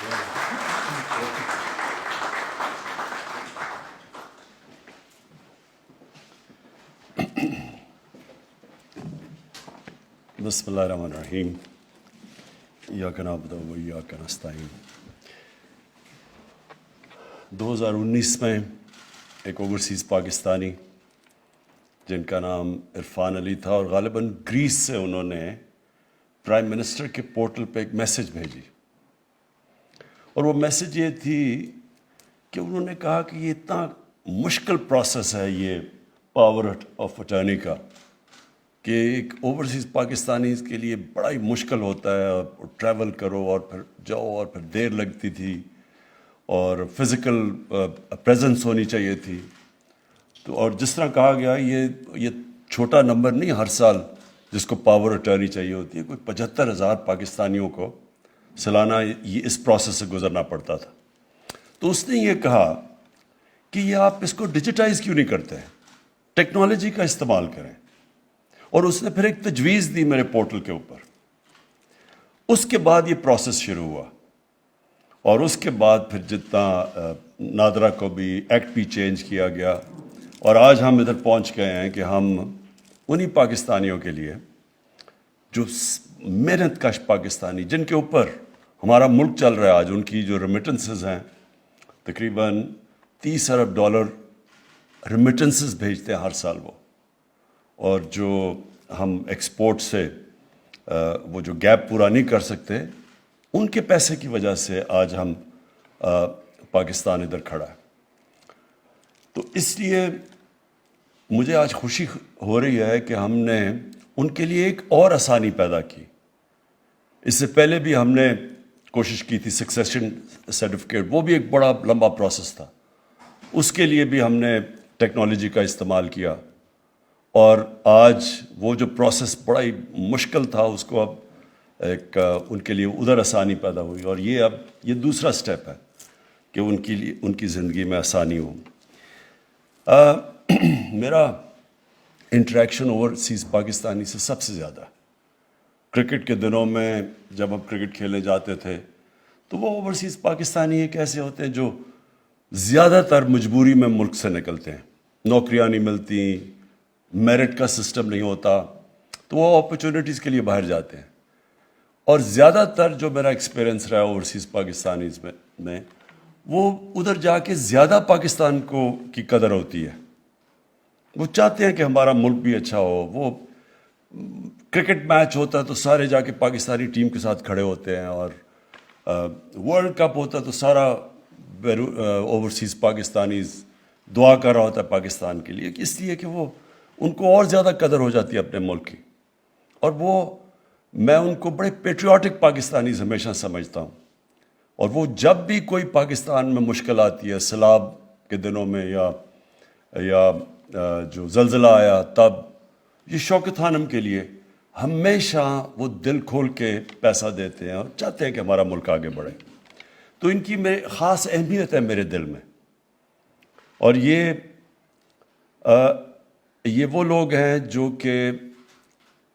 بسم اللہ الرحمن الرحیم ایاک نعبد و ایاک نستعین. 2019 میں ایک اوورسیز پاکستانی جن کا نام عرفان علی تھا اور غالباً گریس سے انہوں نے پرائم منسٹر کے پورٹل پہ ایک میسج بھیجی، اور وہ میسج یہ تھی کہ انہوں نے کہا کہ یہ اتنا مشکل پروسیس ہے یہ پاور آف اٹرنی کا کہ ایک اوورسیز پاکستانی کے لیے بڑا ہی مشکل ہوتا ہے، اور ٹریول کرو اور پھر جاؤ اور پھر دیر لگتی تھی اور فزیکل پریزنس ہونی چاہیے تھی. تو اور جس طرح کہا گیا یہ چھوٹا نمبر نہیں ہر سال جس کو پاور اٹرنی چاہیے ہوتی ہے، کوئی 75,000 پاکستانیوں کو سالانہ یہ اس پروسیس سے گزرنا پڑتا تھا. تو اس نے یہ کہا کہ یہ آپ اس کو ڈیجیٹائز کیوں نہیں کرتے، ٹیکنالوجی کا استعمال کریں. اور اس نے پھر ایک تجویز دی میرے پورٹل کے اوپر. اس کے بعد یہ پروسیس شروع ہوا، اور اس کے بعد پھر جتنا نادرا کو بھی ایکٹ بھی چینج کیا گیا، اور آج ہم ادھر پہنچ گئے ہیں کہ ہم انہی پاکستانیوں کے لیے جو محنت کش پاکستانی جن کے اوپر ہمارا ملک چل رہا ہے آج، ان کی جو ریمیٹنسز ہیں تقریباً $30 ارب ریمیٹنسز بھیجتے ہیں ہر سال وہ، اور جو ہم ایکسپورٹ سے وہ جو گیپ پورا نہیں کر سکتے، ان کے پیسے کی وجہ سے آج ہم پاکستان ادھر کھڑا ہے. تو اس لیے مجھے آج خوشی ہو رہی ہے کہ ہم نے ان کے لیے ایک اور آسانی پیدا کی. اس سے پہلے بھی ہم نے کوشش کی تھی سکسیشن سرٹیفکیٹ، وہ بھی ایک بڑا لمبا پروسیس تھا، اس کے لیے بھی ہم نے ٹیکنالوجی کا استعمال کیا. اور آج وہ جو پروسیس بڑا ہی مشکل تھا اس کو اب ایک ان کے لیے ادھر آسانی پیدا ہوئی، اور یہ دوسرا سٹیپ ہے کہ ان کی زندگی میں آسانی ہو. میرا انٹریکشن اوورسیز پاکستانی سے سب سے زیادہ کرکٹ کے دنوں میں جب ہم کرکٹ کھیلنے جاتے تھے تو وہ اوورسیز پاکستانی ایک ایسے ہوتے ہیں جو زیادہ تر مجبوری میں ملک سے نکلتے ہیں، نوکریاں نہیں ملتی، میرٹ کا سسٹم نہیں ہوتا، تو وہ اپرچونیٹیز کے لیے باہر جاتے ہیں. اور زیادہ تر جو میرا ایکسپیرینس رہا اوورسیز پاکستانیز میں وہ ادھر جا کے زیادہ پاکستان کی قدر ہوتی ہے. وہ چاہتے ہیں کہ ہمارا ملک بھی اچھا ہو. وہ کرکٹ میچ ہوتا ہے تو سارے جا کے پاکستانی ٹیم کے ساتھ کھڑے ہوتے ہیں، اور ورلڈ کپ ہوتا ہے تو سارا اوورسیز پاکستانیز دعا کر رہا ہوتا ہے پاکستان کے لیے، اس لیے کہ وہ ان کو اور زیادہ قدر ہو جاتی ہے اپنے ملک کی. اور میں ان کو بڑے پیٹریوٹک پاکستانیز ہمیشہ سمجھتا ہوں. اور وہ جب بھی کوئی پاکستان میں مشکل آتی ہے، سیلاب کے دنوں میں یا جو زلزلہ آیا تب، یہ شوکت خانم کے لیے ہمیشہ وہ دل کھول کے پیسہ دیتے ہیں اور چاہتے ہیں کہ ہمارا ملک آگے بڑھے. تو ان کی خاص اہمیت ہے میرے دل میں. اور یہ وہ لوگ ہیں جو کہ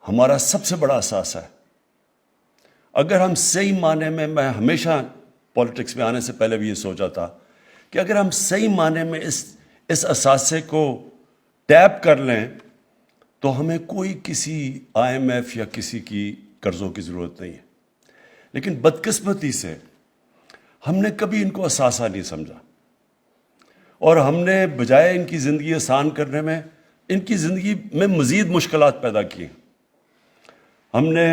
ہمارا سب سے بڑا اثاثہ ہے. اگر ہم صحیح معنی میں ہمیشہ پولیٹکس میں آنے سے پہلے بھی یہ سوچا تھا کہ اگر ہم صحیح معنی میں اس اثاثے کو ٹیپ کر لیں تو ہمیں کوئی کسی IMF یا کسی کی قرضوں کی ضرورت نہیں ہے. لیکن بدقسمتی سے ہم نے کبھی ان کو اثاثہ نہیں سمجھا، اور ہم نے بجائے ان کی زندگی آسان کرنے میں ان کی زندگی میں مزید مشکلات پیدا کی. ہم نے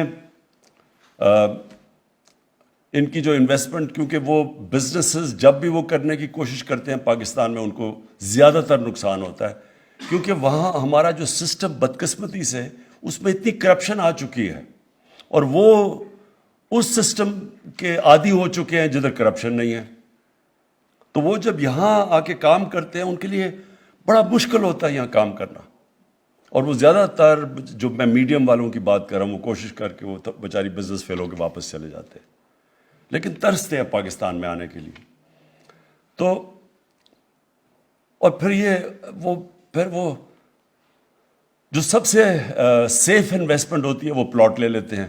ان کی جو انویسٹمنٹ، کیونکہ وہ بزنسز جب بھی وہ کرنے کی کوشش کرتے ہیں پاکستان میں ان کو زیادہ تر نقصان ہوتا ہے، کیونکہ وہاں ہمارا جو سسٹم بدقسمتی سے اس میں اتنی کرپشن آ چکی ہے، اور وہ اس سسٹم کے عادی ہو چکے ہیں جدھر کرپشن نہیں ہے. تو وہ جب یہاں آ کے کام کرتے ہیں ان کے لیے بڑا مشکل ہوتا ہے یہاں کام کرنا. اور وہ زیادہ تر جو میں میڈیم والوں کی بات کر رہا ہوں وہ کوشش کر کے وہ بیچاری بزنس فیل ہو کے واپس چلے جاتے ہیں، لیکن ترستے ہیں پاکستان میں آنے کے لیے. تو اور پھر وہ جو سب سے سیف انویسٹمنٹ ہوتی ہے وہ پلاٹ لے لیتے ہیں،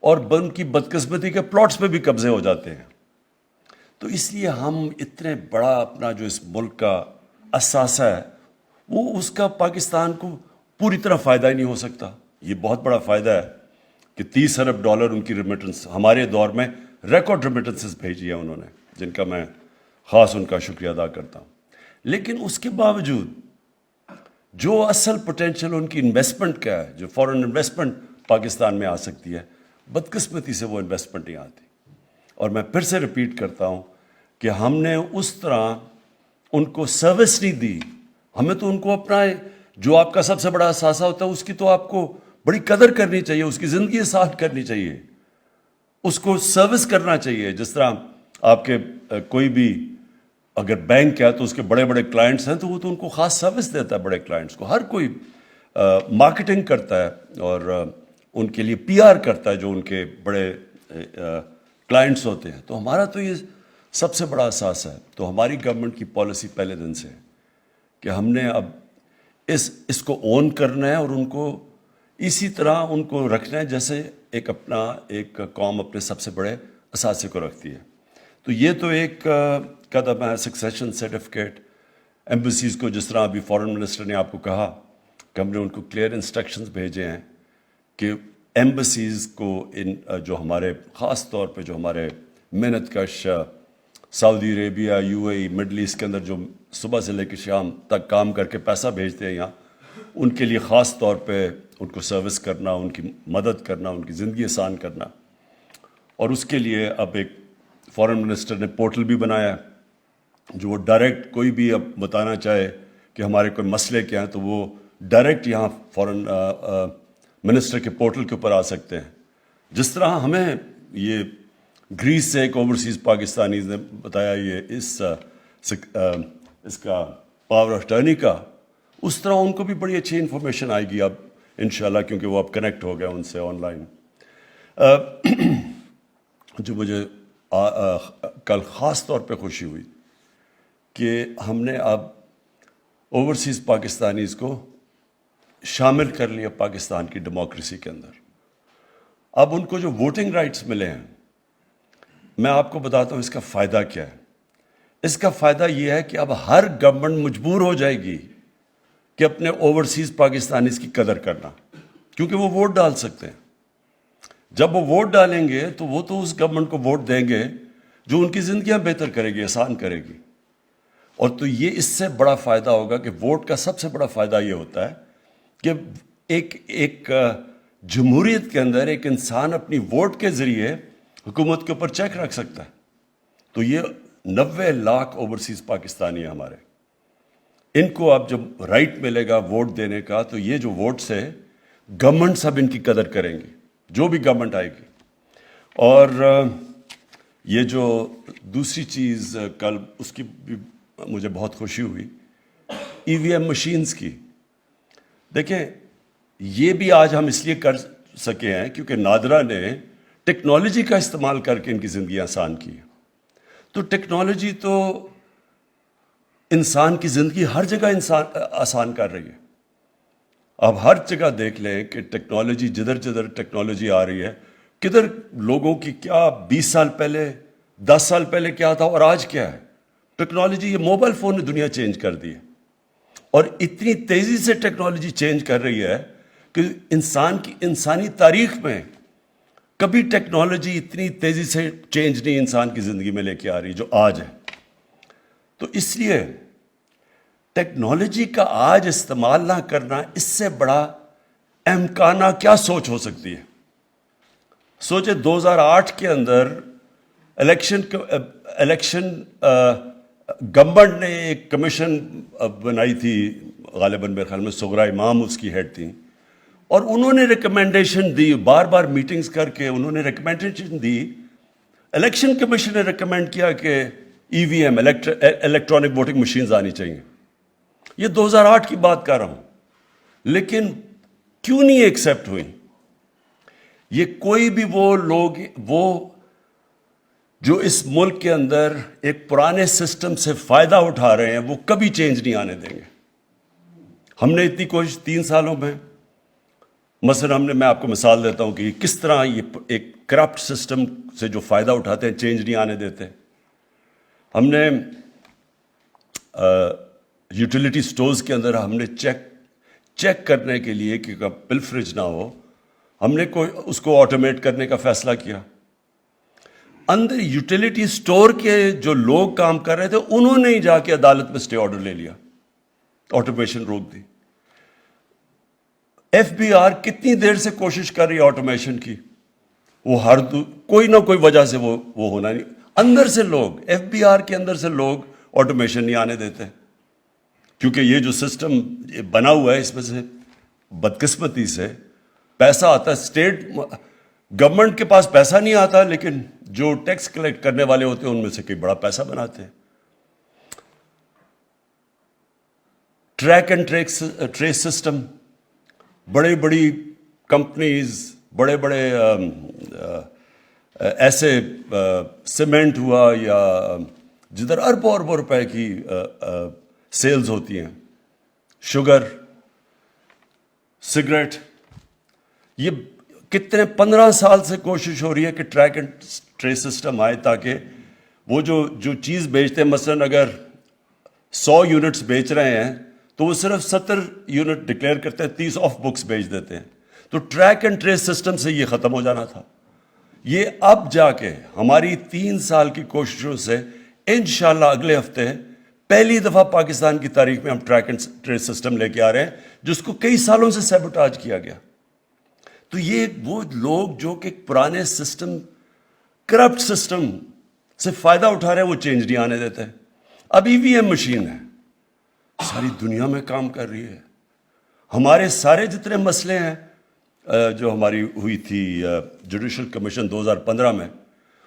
اور ان کی بدقسمتی کے پلاٹس پہ بھی قبضے ہو جاتے ہیں. تو اس لیے ہم اتنے بڑا اپنا جو اس ملک کا اثاثہ ہے وہ اس کا پاکستان کو پوری طرح فائدہ ہی نہیں ہو سکتا. یہ بہت بڑا فائدہ ہے کہ $30 ارب ان کی ریمیٹنس ہمارے دور میں ریکارڈ ریمیٹنسز بھیجی ہیں انہوں نے، جن کا میں خاص ان کا شکریہ ادا کرتا ہوں. لیکن اس کے باوجود جو اصل پوٹینشیل ان کی انویسٹمنٹ کا ہے، جو فارن انویسٹمنٹ پاکستان میں آ سکتی ہے، بدقسمتی سے وہ انویسٹمنٹ نہیں آتی. اور میں پھر سے ریپیٹ کرتا ہوں کہ ہم نے اس طرح ان کو سروس نہیں دی. ہمیں تو ان کو اپنا جو آپ کا سب سے بڑا اثاثہ ہوتا ہے اس کی تو آپ کو بڑی قدر کرنی چاہیے، اس کی زندگی آسان کرنی چاہیے، اس کو سروس کرنا چاہیے. جس طرح آپ کے کوئی بھی اگر بینک ہے تو اس کے بڑے بڑے کلائنٹس ہیں تو وہ تو ان کو خاص سروس دیتا ہے. بڑے کلائنٹس کو ہر کوئی مارکیٹنگ کرتا ہے اور ان کے لیے پی آر کرتا ہے جو ان کے بڑے کلائنٹس ہوتے ہیں. تو ہمارا تو یہ سب سے بڑا اثاثہ ہے. تو ہماری گورنمنٹ کی پالیسی پہلے دن سے ہے کہ ہم نے اب اس کو اون کرنا ہے اور ان کو اسی طرح ان کو رکھنا ہے جیسے ایک قوم اپنے سب سے بڑے اثاثے کو رکھتی ہے. تو یہ تو ایک قدم ہے. سکسیشن سرٹیفکیٹ ایمبیسیز کو، جس طرح ابھی فارن منسٹر نے آپ کو کہا کہ ہم نے ان کو کلیئر انسٹرکشنز بھیجے ہیں کہ ایمبیسیز کو جو ہمارے خاص طور پہ جو ہمارے محنت کش سعودی عربیہ، U A E, Middle East کے اندر جو صبح سے لے کے شام تک کام کر کے پیسہ بھیجتے ہیں یہاں، ان کے لیے خاص طور پہ ان کو سروس کرنا، ان کی مدد کرنا، ان کی زندگی آسان کرنا. اور اس کے لیے اب ایک فارن منسٹر نے پورٹل بھی بنایا ہے جو وہ ڈائریکٹ کوئی بھی اب بتانا چاہے کہ ہمارے کوئی مسئلے کیا ہیں تو وہ ڈائریکٹ یہاں فارن منسٹر کے پورٹل کے اوپر آ سکتے ہیں. جس طرح ہمیں یہ گریس سے ایک اوورسیز پاکستانیز نے بتایا یہ اس کا پاور آف ٹرنی کا، اس طرح ان کو بھی بڑی اچھی انفارمیشن آئے گی اب انشاءاللہ، کیونکہ وہ اب کنیکٹ ہو گیا ان سے آن لائن. جو مجھے کل خاص طور پہ خوشی ہوئی کہ ہم نے اب اوورسیز پاکستانیز کو شامل کر لیا پاکستان کی ڈیموکریسی کے اندر. اب ان کو جو ووٹنگ رائٹس ملے ہیں، میں آپ کو بتاتا ہوں اس کا فائدہ کیا ہے. اس کا فائدہ یہ ہے کہ اب ہر گورنمنٹ مجبور ہو جائے گی کہ اپنے اوورسیز پاکستانیز کی قدر کرنا، کیونکہ وہ ووٹ ڈال سکتے ہیں. جب وہ ووٹ ڈالیں گے تو وہ تو اس گورنمنٹ کو ووٹ دیں گے جو ان کی زندگیاں بہتر کرے گی، آسان کرے گی. اور تو یہ اس سے بڑا فائدہ ہوگا کہ ووٹ کا سب سے بڑا فائدہ یہ ہوتا ہے کہ ایک جمہوریت کے اندر ایک انسان اپنی ووٹ کے ذریعے حکومت کے اوپر چیک رکھ سکتا ہے. تو یہ 90 لاکھ اوورسیز پاکستانی ہیں ہمارے. ان کو اب جب رائٹ ملے گا ووٹ دینے کا تو یہ جو ووٹس ہے گورنمنٹ سب ان کی قدر کریں گی، جو بھی گورنمنٹ آئے گی. اور یہ جو دوسری چیز کل اس کی بھی مجھے بہت خوشی ہوئی، ای وی ایم مشینز کی. دیکھیں یہ بھی آج ہم اس لیے کر سکے ہیں کیونکہ نادرا نے ٹیکنالوجی کا استعمال کر کے ان کی زندگی آسان کی. تو ٹیکنالوجی تو انسان کی زندگی ہر جگہ آسان کر رہی ہے. اب ہر جگہ دیکھ لیں کہ ٹیکنالوجی جدھر ٹیکنالوجی آ رہی ہے، کدھر لوگوں کی کیا 20 سال پہلے 10 سال پہلے کیا تھا اور آج کیا ہے. ٹیکنالوجی، یہ موبائل فون نے دنیا چینج کر دی ہے. اور اتنی تیزی سے ٹیکنالوجی چینج کر رہی ہے کہ انسانی تاریخ میں کبھی ٹیکنالوجی اتنی تیزی سے چینج نہیں انسان کی زندگی میں لے کے آ رہی جو آج ہے. تو اس لیے ٹیکنالوجی کا آج استعمال نہ کرنا، اس سے بڑا امکانہ کیا سوچ ہو سکتی ہے. سوچے 2008 کے اندر الیکشن گورنمنٹ نے ایک کمیشن بنائی تھی، غالباً میرے خیال میں سغرا امام اس کی ہیڈ تھیں، اور انہوں نے ریکمنڈیشن دی، بار بار میٹنگز کر کے انہوں نے ریکمنڈیشن دی. الیکشن کمیشن نے ریکمینڈ کیا کہ ای وی ایم الیکٹرانک ووٹنگ مشینز آنی چاہیے. یہ 2008 کی بات کر رہا ہوں. لیکن کیوں نہیں ایکسیپٹ ہوئی؟ یہ کوئی بھی وہ لوگ جو اس ملک کے اندر ایک پرانے سسٹم سے فائدہ اٹھا رہے ہیں وہ کبھی چینج نہیں آنے دیں گے. ہم نے اتنی کوشش 3 سالوں میں، مثلا میں آپ کو مثال دیتا ہوں کہ کس طرح یہ ایک کرپٹ سسٹم سے جو فائدہ اٹھاتے ہیں چینج نہیں آنے دیتے. ہم نے یوٹیلیٹی سٹورز کے اندر ہم نے چیک کرنے کے لیے کہ پلفریج نہ ہو، ہم نے اس کو آٹومیٹ کرنے کا فیصلہ کیا. اندر یوٹیلیٹی سٹور کے جو لوگ کام کر رہے تھے انہوں نے ہی جا کے عدالت میں اسٹے آرڈر لے لیا، آٹومیشن روک دی. ایف بی آر کتنی دیر سے کوشش کر رہی ہے آٹومیشن کی، وہ کوئی نہ کوئی وجہ سے وہ ہونا نہیں. اندر سے لوگ، ایف بی آر کے اندر سے لوگ آٹومیشن نہیں آنے دیتے، کیونکہ یہ جو سسٹم بنا ہوا ہے اس میں سے بدقسمتی سے پیسہ آتا ہے. اسٹیٹ گورنمنٹ کے پاس پیسہ نہیں آتا، لیکن جو ٹیکس کلیکٹ کرنے والے ہوتے ہیں ان میں سے کئی بڑا پیسہ بناتے ہیں. ٹریک اینڈ ٹریس سسٹم، بڑی کمپنیز، بڑے ایسے سیمنٹ ہوا یا جدھر اربوں روپے کی سیلز ہوتی ہیں، شوگر، سگریٹ، یہ کتنے 15 سال سے کوشش ہو رہی ہے کہ ٹریک اینڈ ٹریس سسٹم آئے تاکہ وہ جو چیز بیچتے ہیں، مثلاً اگر 100 یونٹس بیچ رہے ہیں تو وہ صرف 70 یونٹ ڈکلیئر کرتے ہیں، 30 آف بکس بیچ دیتے ہیں. تو ٹریک اینڈ ٹریس سسٹم سے یہ ختم ہو جانا تھا. یہ اب جا کے ہماری 3 سال کی کوششوں سے انشاءاللہ اگلے ہفتے پہلی دفعہ پاکستان کی تاریخ میں ہم ٹریک اینڈ ٹریس سسٹم لے کے آ رہے ہیں، جس کو کئی سالوں سے سیبوٹاج کیا گیا. تو یہ وہ لوگ جو کہ پرانے سسٹم، کرپٹ سسٹم سے فائدہ اٹھا رہے ہیں، وہ چینج نہیں آنے دیتے. اب ای وی ایم مشین ہے، ساری دنیا میں کام کر رہی ہے. ہمارے سارے جتنے مسئلے ہیں، جو ہماری ہوئی تھی جوڈیشل کمیشن 2015 میں،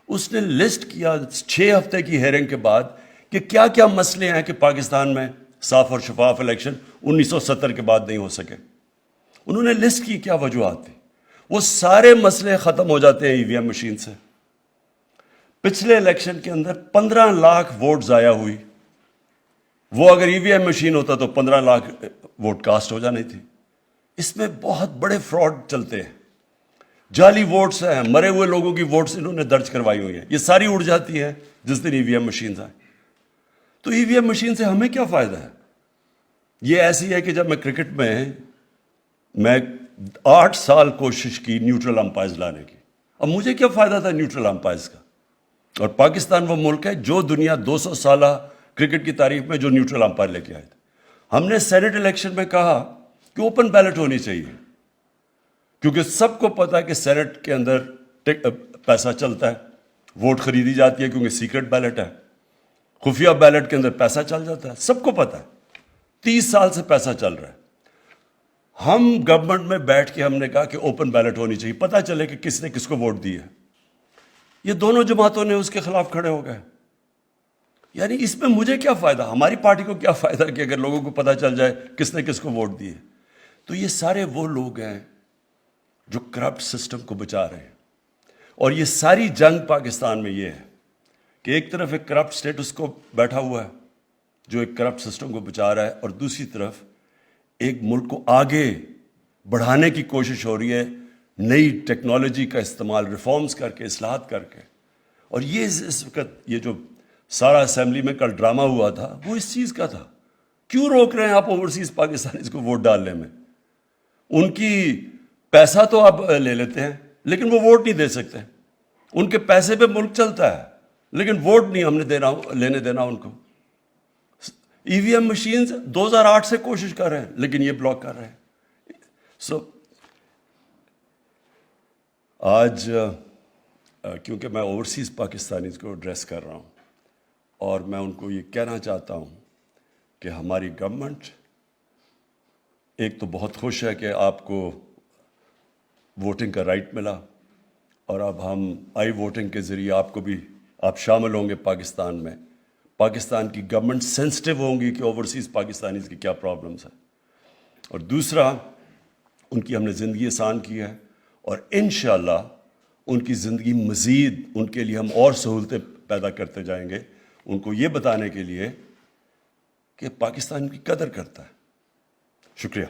اس نے لسٹ کیا 6 ہفتے کی ہیئرنگ کے بعد کہ کیا کیا مسئلے ہیں کہ پاکستان میں صاف اور شفاف الیکشن 1970 کے بعد نہیں ہو سکے. انہوں نے لسٹ کی کیا وجوہات تھی، وہ سارے مسئلے ختم ہو جاتے ہیں ای وی ایم مشین سے. پچھلے الیکشن کے اندر 15 لاکھ ووٹ ضائع ہوئی، وہ اگر ای وی ایم مشین ہوتا تو 15 لاکھ ووٹ کاسٹ ہو جانی تھی. اس میں بہت بڑے فراڈ چلتے ہیں، جعلی ووٹس ہیں، مرے ہوئے لوگوں کی ووٹس انہوں نے درج کروائی ہوئی ہیں، یہ ساری اڑ جاتی ہیں جس دن ای وی ایم مشینز آئیں. تو ای وی ایم مشین سے ہمیں کیا فائدہ ہے؟ یہ ایسی ہے کہ جب میں کرکٹ میں 8 سال کوشش کی نیوٹرل امپائرز لانے کی، اب مجھے کیا فائدہ تھا نیوٹرل امپائرز کا؟ اور پاکستان وہ ملک ہے جو دنیا 200 سالہ کرکٹ کی تاریخ میں جو نیوٹرل امپائر لے کے آئے تھے. ہم نے سینٹ الیکشن میں کہا کہ اوپن بیلٹ ہونی چاہیے، کیونکہ سب کو پتا ہے کہ سینٹ کے اندر پیسہ چلتا ہے، ووٹ خریدی جاتی ہے کیونکہ سیکرٹ بیلٹ ہے، خفیہ بیلٹ کے اندر پیسہ چل جاتا ہے، سب کو پتا ہے. 30 سال سے پیسہ چل رہا ہے. ہم گورنمنٹ میں بیٹھ کے ہم نے کہا کہ اوپن بیلٹ ہونی چاہیے، پتہ چلے کہ کس نے کس کو ووٹ دی ہے. یہ دونوں جماعتوں نے اس کے خلاف کھڑے ہو گئے. یعنی اس میں مجھے کیا فائدہ، ہماری پارٹی کو کیا فائدہ کہ اگر لوگوں کو پتہ چل جائے کس نے کس کو ووٹ دی ہے. تو یہ سارے وہ لوگ ہیں جو کرپٹ سسٹم کو بچا رہے ہیں. اور یہ ساری جنگ پاکستان میں یہ ہے کہ ایک طرف ایک کرپٹ سٹیٹس کو بیٹھا ہوا ہے جو ایک کرپٹ سسٹم کو بچا رہا ہے، اور دوسری طرف ایک ملک کو آگے بڑھانے کی کوشش ہو رہی ہے نئی ٹیکنالوجی کا استعمال، ریفارمز کر کے، اصلاحات کر کے. اور یہ اس وقت یہ جو سارا اسمبلی میں کل ڈرامہ ہوا تھا وہ اس چیز کا تھا. کیوں روک رہے ہیں آپ اوورسیز پاکستانیز کو ووٹ ڈالنے میں؟ ان کی پیسہ تو آپ لے لیتے ہیں لیکن وہ ووٹ نہیں دے سکتے. ان کے پیسے پہ ملک چلتا ہے لیکن ووٹ نہیں ہم نے لینے دینا ان کو. ای وی ایم مشینز 2008 سے کوشش کر رہے ہیں لیکن یہ بلاک کر رہے ہیں. آج کیونکہ میں اوورسیز پاکستانیز کو ایڈریس کر رہا ہوں اور میں ان کو یہ کہنا چاہتا ہوں کہ ہماری گورنمنٹ ایک تو بہت خوش ہے کہ آپ کو ووٹنگ کا رائٹ ملا، اور اب ہم آئی ووٹنگ کے ذریعے آپ شامل ہوں گے پاکستان میں. پاکستان کی گورنمنٹ سینسٹیو ہوں گی کہ اوورسیز پاکستانیز کی کیا پرابلمس ہیں. اور دوسرا، ان کی ہم نے زندگی آسان کی ہے اور انشاءاللہ ان کی زندگی مزید ان کے لیے ہم اور سہولتیں پیدا کرتے جائیں گے، ان کو یہ بتانے کے لیے کہ پاکستان کی قدر کرتا ہے. شکریہ.